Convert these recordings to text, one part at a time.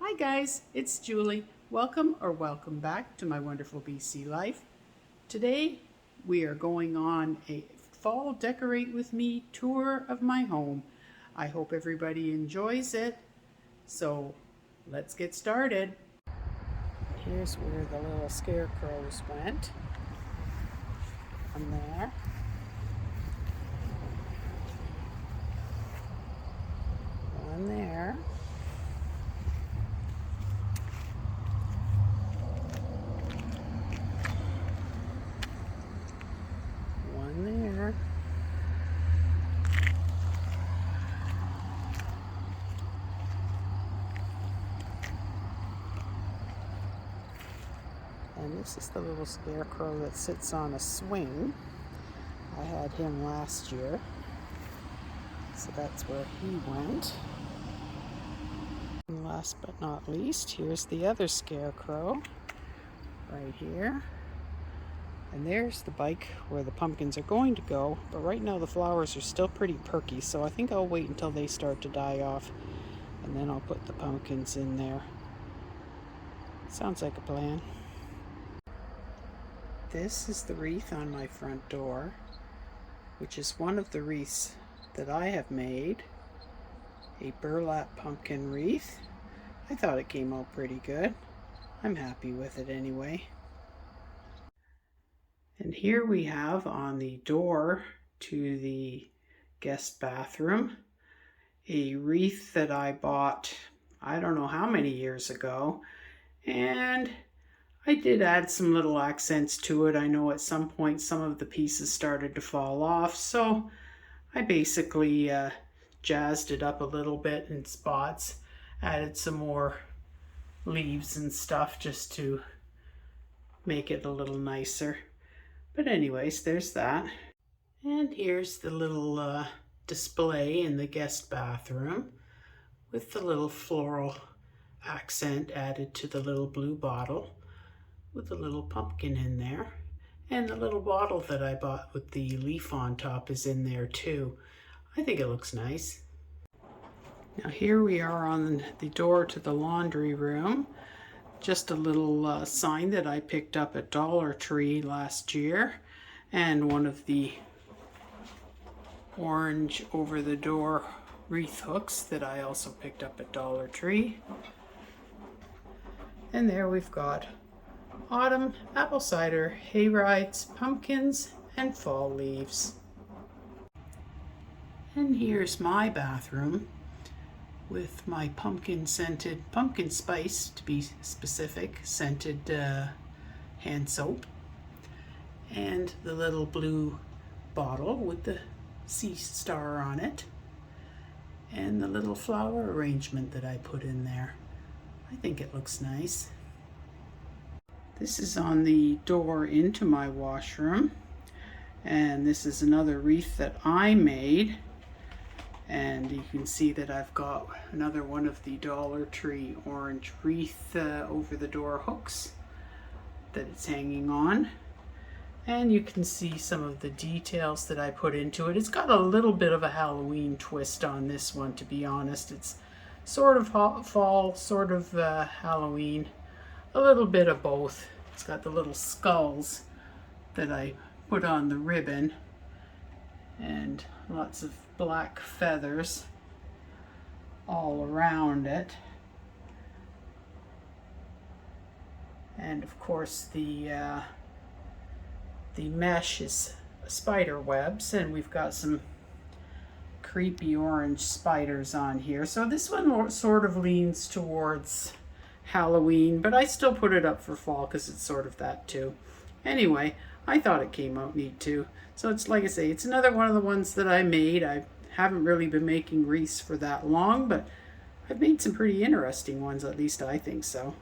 Hi guys, it's Julie. Welcome or welcome back to my wonderful BC life. Today we are going on a fall decorate with me tour of my home. I hope everybody enjoys it. So let's get started. Here's where the little scarecrows went. From there. One there. One there. And this is the little scarecrow that sits on a swing. I had him last year, so that's where he went. And last but not least, here's the other scarecrow right here. And there's the bike where the pumpkins are going to go, but right now the flowers are still pretty perky, so I think I'll wait until they start to die off, and then I'll put the pumpkins in there. Sounds like a plan. This is the wreath on my front door, which is one of the wreaths that I have made. A burlap pumpkin wreath. I thought it came out pretty good. I'm happy with it anyway. And here we have on the door to the guest bathroom a wreath that I bought I don't know how many years ago, and I did add some little accents to it. I know at some point some of the pieces started to fall off, so I basically jazzed it up a little bit in spots, added some more leaves and stuff just to make it a little nicer. But anyways, there's that. And here's the little display in the guest bathroom with the little floral accent added to the little blue bottle with a little pumpkin in there. And the little bottle that I bought with the leaf on top is in there too. I think it looks nice. Now here we are on the door to the laundry room. Just a little sign that I picked up at Dollar Tree last year, and one of the orange over the door wreath hooks that I also picked up at Dollar Tree. And there we've got autumn, apple cider, hay rides, pumpkins, and fall leaves. And here's my bathroom with my pumpkin spice to be specific, scented hand soap, and the little blue bottle with the sea star on it, and the little flower arrangement that I put in there. I think it looks nice. This is on the door into my washroom, and this is another wreath that I made. And you can see that I've got another one of the Dollar Tree orange wreath over the door hooks that it's hanging on. And you can see some of the details that I put into it. It's got a little bit of a Halloween twist on this one, to be honest. It's sort of fall, sort of Halloween, a little bit of both. It's got the little skulls that I put on the ribbon, and lots of black feathers all around it. And of course the mesh is spider webs, and we've got some creepy orange spiders on here. So this one sort of leans towards Halloween, but I still put it up for fall because it's sort of that too. Anyway, I thought it came out neat too. So it's, like I say, it's another one of the ones that I made. I haven't really been making wreaths for that long, but I've made some pretty interesting ones, at least I think so.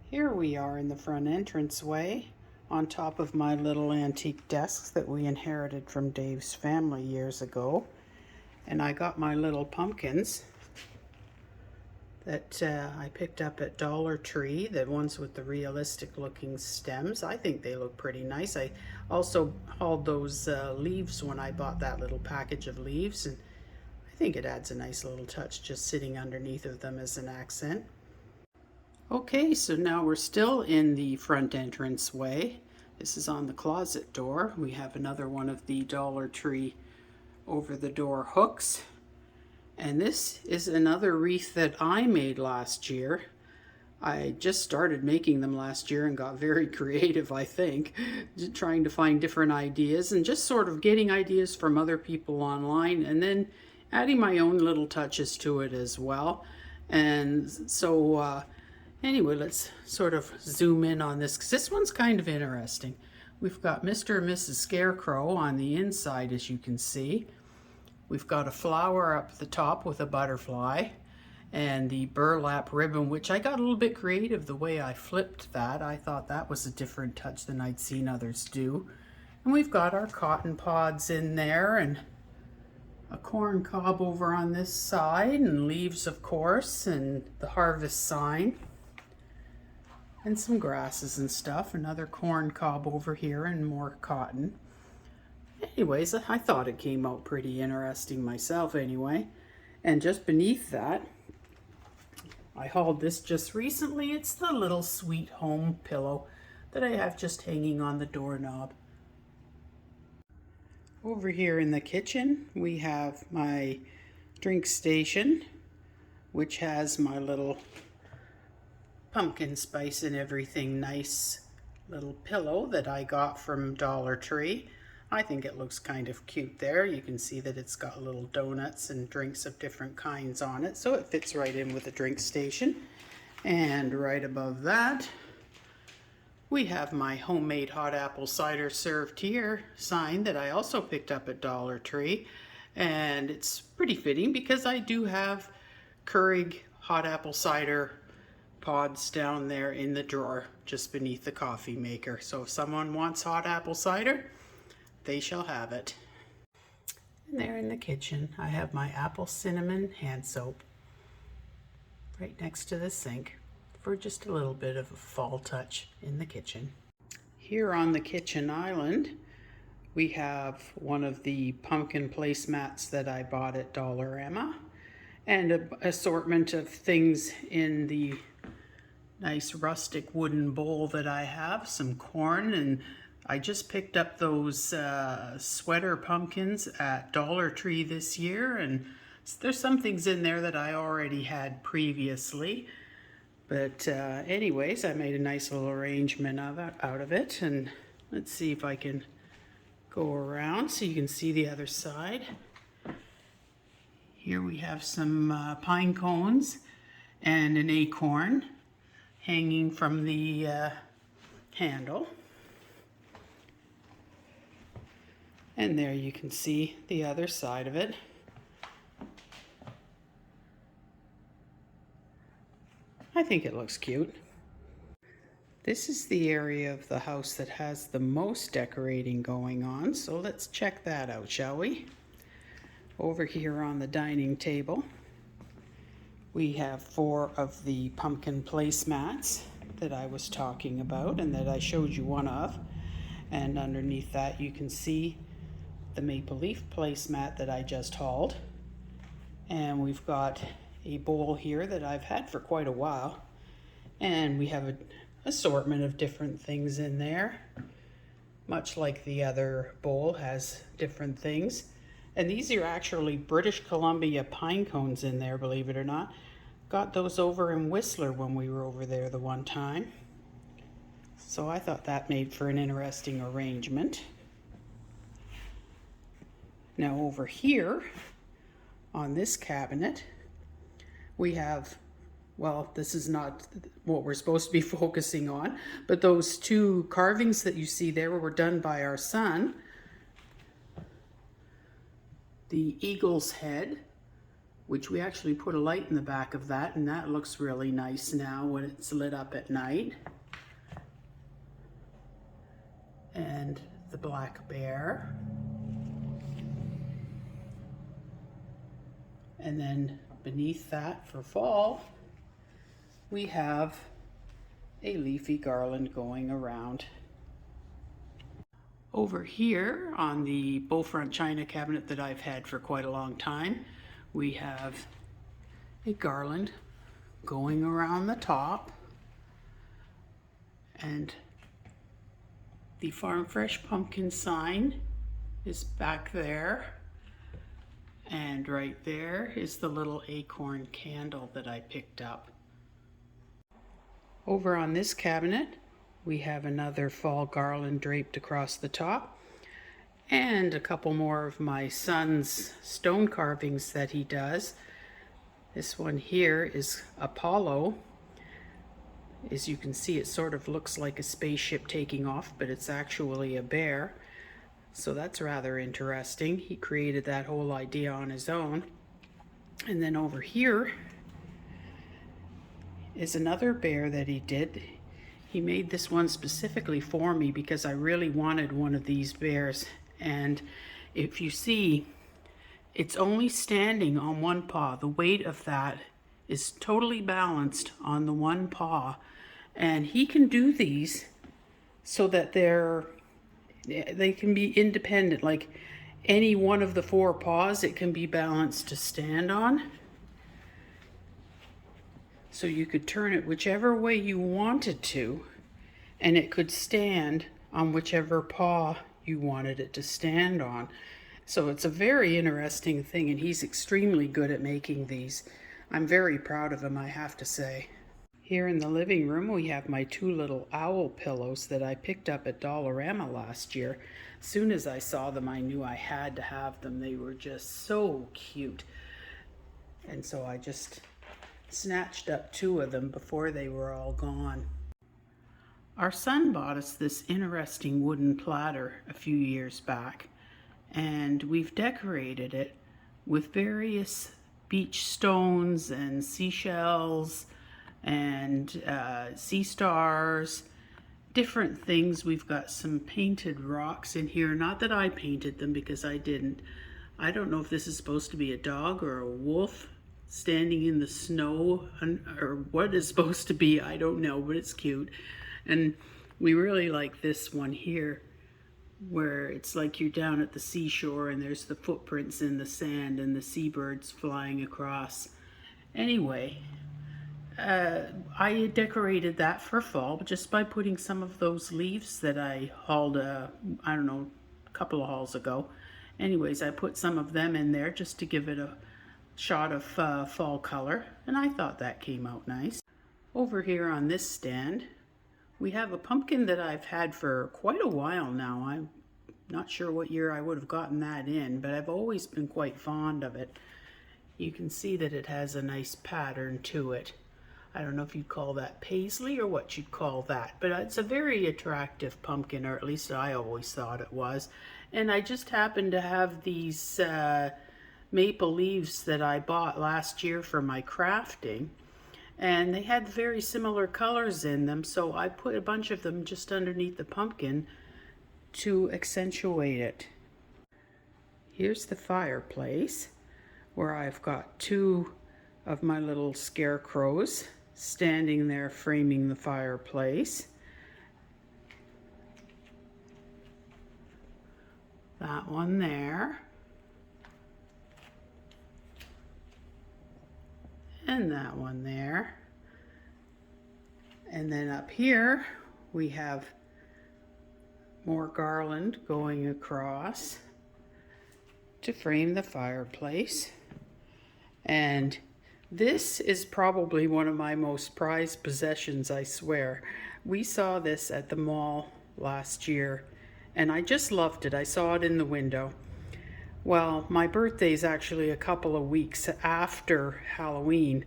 Here we are in the front entranceway on top of my little antique desks that we inherited from Dave's family years ago. And I got my little pumpkins that I picked up at Dollar Tree, the ones with the realistic looking stems. I think they look pretty nice. I also hauled those leaves when I bought that little package of leaves, and I think it adds a nice little touch just sitting underneath of them as an accent. Okay, so now we're still in the front entrance way. This is on the closet door. We have another one of the Dollar Tree over the door hooks. And this is another wreath that I made last year. I just started making them last year and got very creative, I think, trying to find different ideas and just sort of getting ideas from other people online and then adding my own little touches to it as well. And so anyway, let's sort of zoom in on this because this one's kind of interesting. We've got Mr. and Mrs. Scarecrow on the inside, as you can see. We've got a flower up the top with a butterfly and the burlap ribbon, which I got a little bit creative the way I flipped that. I thought that was a different touch than I'd seen others do. And we've got our cotton pods in there and a corn cob over on this side and leaves, of course, and the harvest sign. And some grasses and stuff, another corn cob over here and more cotton. Anyways, I thought it came out pretty interesting myself anyway. And just beneath that, I hauled this just recently. It's the little sweet home pillow that I have just hanging on the doorknob. Over here in the kitchen, we have my drink station, which has my little pumpkin spice and everything nice little pillow that I got from Dollar Tree. I think it looks kind of cute there. You can see that it's got little donuts and drinks of different kinds on it, so it fits right in with the drink station. And right above that, we have my homemade hot apple cider served here sign that I also picked up at Dollar Tree. And it's pretty fitting because I do have Keurig hot apple cider pods down there in the drawer just beneath the coffee maker. So if someone wants hot apple cider, they shall have it. And there in the kitchen, I have my apple cinnamon hand soap right next to the sink for just a little bit of a fall touch in the kitchen. Here on the kitchen island, we have one of the pumpkin placemats that I bought at Dollarama and an assortment of things in the nice rustic wooden bowl that I have, some corn, and I just picked up those sweater pumpkins at Dollar Tree this year, and there's some things in there that I already had previously. But anyways, I made a nice little arrangement out of it, and let's see if I can go around so you can see the other side. Here we have some pine cones and an acorn hanging from the handle. And there you can see the other side of it. I think it looks cute. This is the area of the house that has the most decorating going on, so let's check that out, shall we? Over here on the dining table, we have 4 of the pumpkin placemats that I was talking about and that I showed you one of. And underneath that you can see the maple leaf placemat that I just hauled. And we've got a bowl here that I've had for quite a while. And we have an assortment of different things in there, much like the other bowl has different things. And these are actually British Columbia pine cones in there, believe it or not. Got those over in Whistler when we were over there the one time. So I thought that made for an interesting arrangement. Now over here on this cabinet, we have, well, this is not what we're supposed to be focusing on, but those 2 carvings that you see there were done by our son. The eagle's head, which we actually put a light in the back of that, and that looks really nice now when it's lit up at night. And the black bear. And then beneath that for fall, we have a leafy garland going around. Over here on the bull front china cabinet that I've had for quite a long time, we have a garland going around the top, and the Farm Fresh pumpkin sign is back there, and right there is the little acorn candle that I picked up. Over on this cabinet we have another fall garland draped across the top, and a couple more of my son's stone carvings that he does. This one here is Apollo. As you can see, it sort of looks like a spaceship taking off, but it's actually a bear. So that's rather interesting. He created that whole idea on his own. And then over here is another bear that he did. He made this one specifically for me because I really wanted one of these bears. And if you see, it's only standing on one paw. The weight of that is totally balanced on the one paw. And he can do these so that they can be independent. Like any one of the four paws, it can be balanced to stand on. So you could turn it whichever way you wanted to, and it could stand on whichever paw you wanted it to stand on. So it's a very interesting thing, and he's extremely good at making these. I'm very proud of him, I have to say. Here in the living room we have my two little owl pillows that I picked up at Dollarama last year. As soon as I saw them, I knew I had to have them. They were just so cute. And so I just snatched up two of them before they were all gone. Our son bought us this interesting wooden platter a few years back, and we've decorated it with various beach stones and seashells and sea stars, different things. We've got some painted rocks in here. Not that I painted them, because I didn't. I don't know if this is supposed to be a dog or a wolf standing in the snow, or what it's supposed to be. I don't know, but it's cute. And we really like this one here, where it's like you're down at the seashore and there's the footprints in the sand and the seabirds flying across. Anyway, I decorated that for fall just by putting some of those leaves that I hauled, I don't know, a couple of hauls ago. Anyways, I put some of them in there just to give it a shot of fall color, and I thought that came out nice. Over here on this stand, we have a pumpkin that I've had for quite a while now. I'm not sure what year I would have gotten that in, but I've always been quite fond of it. You can see that it has a nice pattern to it. I don't know if you'd call that paisley or what you'd call that, but it's a very attractive pumpkin, or at least I always thought it was. And I just happened to have these maple leaves that I bought last year for my crafting, and they had very similar colors in them, so I put a bunch of them just underneath the pumpkin to accentuate it. Here's the fireplace, where I've got two of my little scarecrows standing there framing the fireplace. That one there. And that one there. And then up here we have more garland going across to frame the fireplace. And this is probably one of my most prized possessions, I swear. We saw this at the mall last year, and I just loved it. I saw it in the window. Well, my birthday is actually a couple of weeks after Halloween,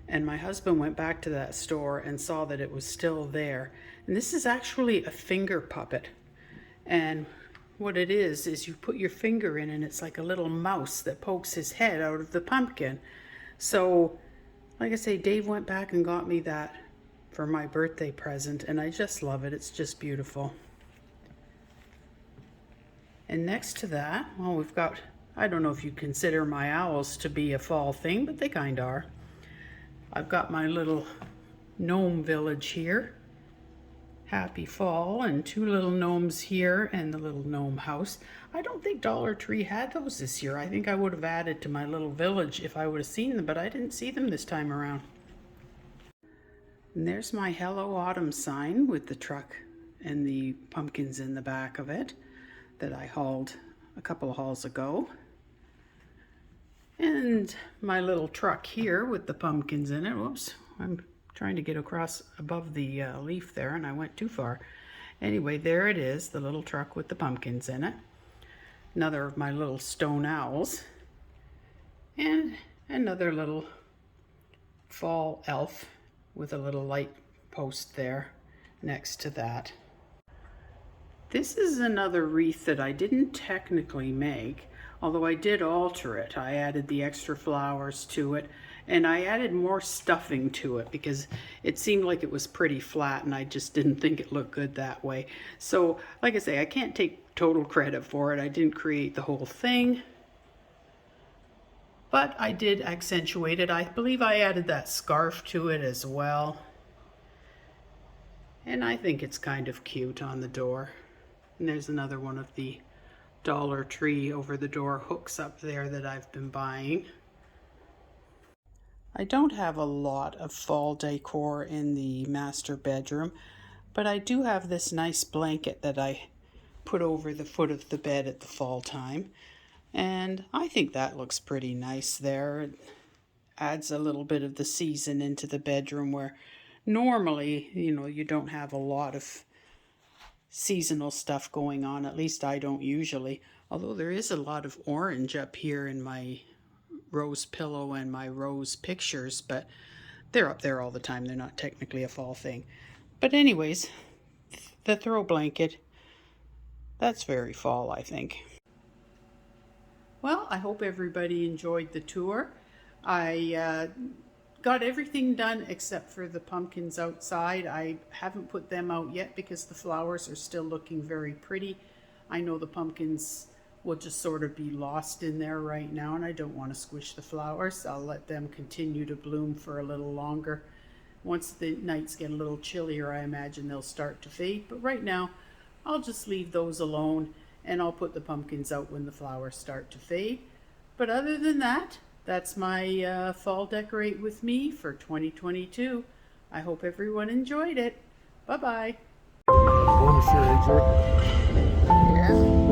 and my husband went back to that store and saw that it was still there. And this is actually a finger puppet. And what it is you put your finger in, and it's like a little mouse that pokes his head out of the pumpkin. So, like I say, Dave went back and got me that for my birthday present, and I just love it. It's just beautiful. And next to that, well, we've got, I don't know if you consider my owls to be a fall thing, but they kind of are. I've got my little gnome village here, Happy fall, and two little gnomes here and the little gnome house. I don't think Dollar Tree had those this year. I think I would have added to my little village if I would have seen them, but I didn't see them this time around. And there's my Hello Autumn sign with the truck and the pumpkins in the back of it that I hauled a couple of hauls ago. And my little truck here with the pumpkins in it. Whoops, I'm trying to get across above the leaf there and I went too far. Anyway, there it is, the little truck with the pumpkins in it. Another of my little stone owls. And another little fall elf with a little light post there next to that. This is another wreath that I didn't technically make, although I did alter it. I added the extra flowers to it, and I added more stuffing to it because it seemed like it was pretty flat and I just didn't think it looked good that way. So, like I say, I can't take total credit for it. I didn't create the whole thing, but I did accentuate it. I believe I added that scarf to it as well. And I think it's kind of cute on the door. And there's another one of the Dollar Tree over the door hooks up there that I've been buying. I don't have a lot of fall decor in the master bedroom, but I do have this nice blanket that I put over the foot of the bed at the fall time. And I think that looks pretty nice there. It adds a little bit of the season into the bedroom where normally, you don't have a lot of seasonal stuff going on. At least I don't usually. Although there is a lot of orange up here in my rose pillow and my rose pictures, but they're up there all the time. They're not technically a fall thing. But anyways, the throw blanket, that's very fall, I think. Well, I hope everybody enjoyed the tour. I got everything done except for the pumpkins outside. I haven't put them out yet because the flowers are still looking very pretty. I know the pumpkins will just sort of be lost in there right now, and I don't want to squish the flowers. I'll let them continue to bloom for a little longer. Once the nights get a little chillier, I imagine they'll start to fade. But right now, I'll just leave those alone, and I'll put the pumpkins out when the flowers start to fade. But other than that, that's my fall decorate with me for 2022. I hope everyone enjoyed it. Bye-bye. Bonus here, Adrian. Yeah.